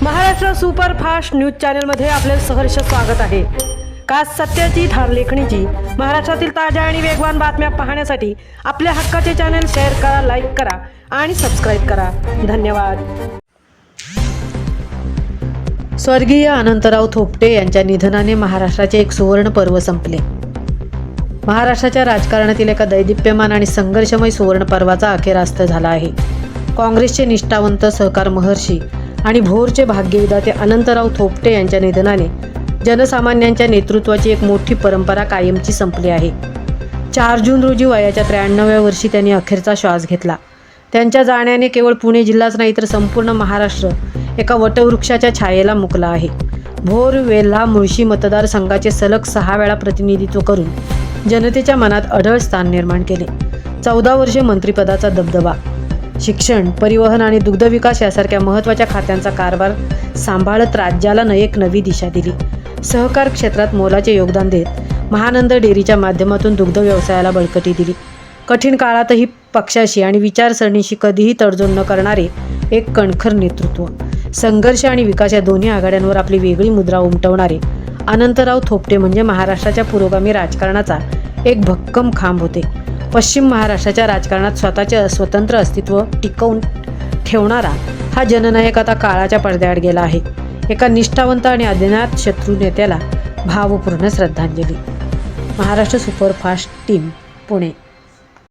Maharashtra superfast news चॅनलमध्ये आपले सहर्ष स्वागत आहे। खास सत्याची धार लेखणीची महाराष्ट्रातील ताज्या आणि वेगवान बातम्या पाहण्यासाठी आपल्या हक्काचे चॅनल शेअर करा, लाईक करा आणि सबस्क्राईब करा। धन्यवाद। स्वर्गीय अनंतराव थोपटे यांच्या निधनाने महाराष्ट्राचे एक सुवर्ण पर्व संपले। महाराष्ट्राच्या राजकारणातील एका दैदिप्यमान आणि संघर्षमय सुवर्ण पर्वाचा अखेरास्त झाला आहे। काँग्रेसचे निष्ठावंत सहकार महर्षी आणि भोरचे भाग्यविधाते अनंतराव थोपटे यांच्या निधनाने जनसामान्यांच्या नेतृत्वाची एक मोठी परंपरा कायमची संपली आहे। 4 जून रोजी वयाच्या 93व्या वर्षी त्यांनी अखेरचा श्वास घेतला। त्यांच्या जाण्याने केवळ पुणे जिल्हाच नाही तर संपूर्ण महाराष्ट्र एका वटवृक्षाच्या छायेला मुकला आहे। भोर, वेल्हा, मुळशी मतदारसंघाचे सलग 6 वेळा प्रतिनिधित्व करून जनतेच्या मनात अढळ स्थान निर्माण केले। 14 वर्षे मंत्रिपदाचा दबदबा, शिक्षण, परिवहन आणि दुग्धविकास यासारख्या महत्त्वाच्या खात्यांचा कारभार सांभाळत राज्याला एक नवी दिशा दिली। सहकार क्षेत्रात मोलाचे योगदान देत महानंद डेअरीच्या माध्यमातून दुग्ध व्यवसायाला बळकटी दिली। कठीण काळातही पक्षाशी आणि विचारसरणीशी कधीही तडजोड न करणारे एक कणखर नेतृत्व, संघर्ष आणि विकास या दोन्ही आघाड्यांवर आपली वेगळी मुद्रा उमटवणारे अनंतराव थोपटे म्हणजे महाराष्ट्राच्या पुरोगामी राजकारणाचा एक भक्कम खांब होते। पश्चिम महाराष्ट्राच्या राजकारणात स्वतःचे स्वतंत्र अस्तित्व टिकवून ठेवणारा हा जननायक आता काळाच्या पडद्याआड गेला आहे। एका निष्ठावंत आणि अज्ञात शत्रू नेत्याला भावपूर्ण श्रद्धांजली। Maharashtra superfast team, Pune.